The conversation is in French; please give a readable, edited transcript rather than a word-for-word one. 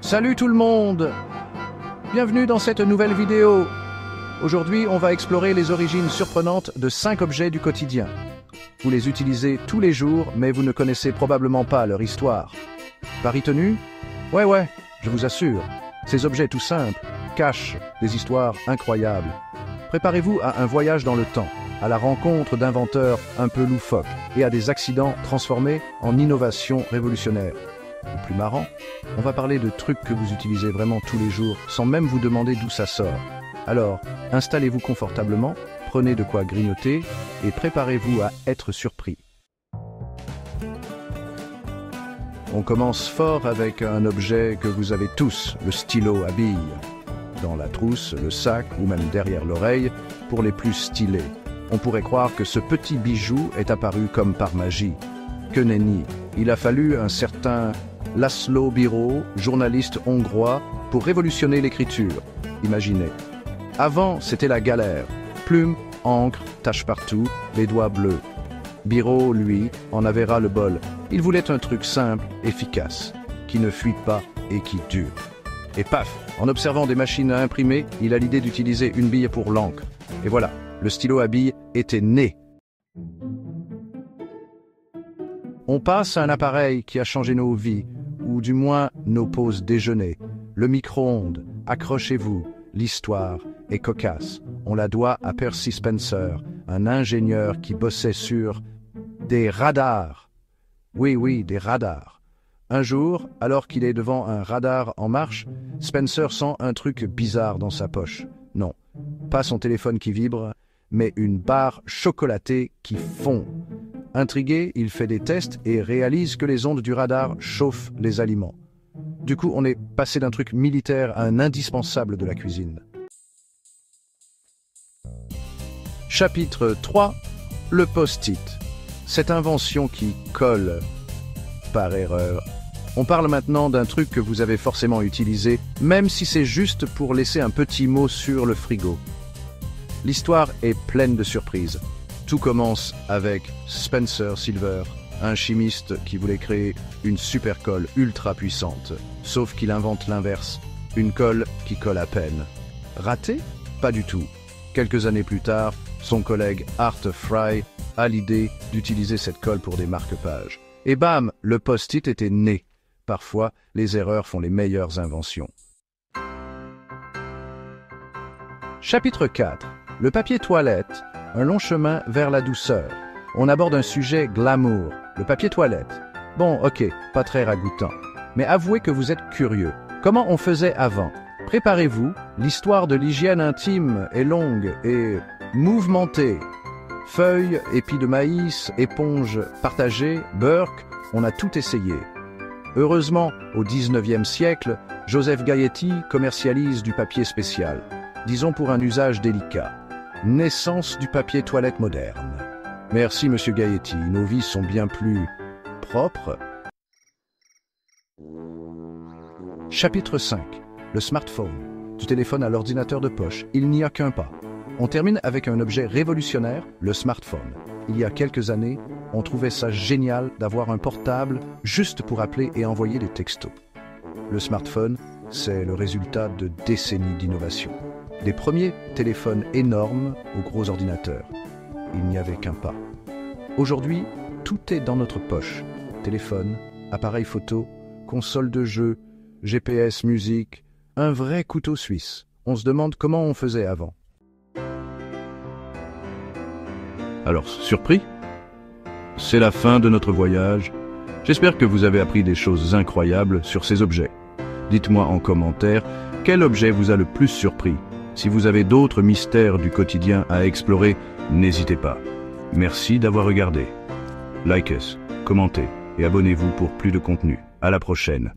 Salut tout le monde! Bienvenue dans cette nouvelle vidéo. Aujourd'hui, on va explorer les origines surprenantes de 5 objets du quotidien. Vous les utilisez tous les jours, mais vous ne connaissez probablement pas leur histoire. Pari tenu? Ouais, je vous assure. Ces objets tout simples cachent des histoires incroyables. Préparez-vous à un voyage dans le temps, à la rencontre d'inventeurs un peu loufoques et à des accidents transformés en innovations révolutionnaires. Le plus marrant, on va parler de trucs que vous utilisez vraiment tous les jours sans même vous demander d'où ça sort. Alors, installez-vous confortablement, prenez de quoi grignoter et préparez-vous à être surpris. On commence fort avec un objet que vous avez tous, le stylo à billes. Dans la trousse, le sac ou même derrière l'oreille, pour les plus stylés. On pourrait croire que ce petit bijou est apparu comme par magie. Que nenni, il a fallu un certain László Bíró, journaliste hongrois, pour révolutionner l'écriture. Imaginez. Avant, c'était la galère. Plume, encre, tache partout, les doigts bleus. Bíró, lui, en avait ras le bol. Il voulait un truc simple, efficace, qui ne fuit pas et qui dure. Et paf, en observant des machines à imprimer, il a l'idée d'utiliser une bille pour l'encre. Et voilà, le stylo à billes était né. On passe à un appareil qui a changé nos vies, ou du moins nos pauses déjeuner. Le micro-ondes, accrochez-vous, l'histoire est cocasse. On la doit à Percy Spencer, un ingénieur qui bossait sur des radars. Oui, des radars. Un jour, alors qu'il est devant un radar en marche, Spencer sent un truc bizarre dans sa poche. Non, pas son téléphone qui vibre, mais une barre chocolatée qui fond. Intrigué, il fait des tests et réalise que les ondes du radar chauffent les aliments. Du coup, on est passé d'un truc militaire à un indispensable de la cuisine. Chapitre 3. Le post-it. Cette invention qui colle par erreur. On parle maintenant d'un truc que vous avez forcément utilisé, même si c'est juste pour laisser un petit mot sur le frigo. L'histoire est pleine de surprises. Tout commence avec Spencer Silver, un chimiste qui voulait créer une super colle ultra puissante. Sauf qu'il invente l'inverse, une colle qui colle à peine. Raté? Pas du tout. Quelques années plus tard, son collègue Art Fry a l'idée d'utiliser cette colle pour des marque-pages. Et bam, le post-it était né. Parfois, les erreurs font les meilleures inventions. Chapitre 4. Le papier toilette, un long chemin vers la douceur. On aborde un sujet glamour, le papier toilette. Bon, ok, pas très ragoûtant. Mais avouez que vous êtes curieux. Comment on faisait avant? Préparez-vous, l'histoire de l'hygiène intime est longue et mouvementée. Feuilles, épis de maïs, éponges partagées, Burke, on a tout essayé. Heureusement, au XIXe siècle, Joseph Gaietti commercialise du papier spécial, disons pour un usage délicat. Naissance du papier toilette moderne. Merci, Monsieur Gaietti, nos vies sont bien plus propres. Chapitre 5. Le smartphone. Du téléphone à l'ordinateur de poche, il n'y a qu'un pas. On termine avec un objet révolutionnaire, le smartphone. Il y a quelques années, on trouvait ça génial d'avoir un portable juste pour appeler et envoyer des textos. Le smartphone, c'est le résultat de décennies d'innovation. Des premiers téléphones énormes aux gros ordinateurs. Il n'y avait qu'un pas. Aujourd'hui, tout est dans notre poche. Téléphone, appareil photo, console de jeu, GPS, musique, un vrai couteau suisse. On se demande comment on faisait avant. Alors, surpris? C'est la fin de notre voyage. J'espère que vous avez appris des choses incroyables sur ces objets. Dites-moi en commentaire quel objet vous a le plus surpris. Si vous avez d'autres mystères du quotidien à explorer, n'hésitez pas. Merci d'avoir regardé. Likez, commentez et abonnez-vous pour plus de contenu. À la prochaine.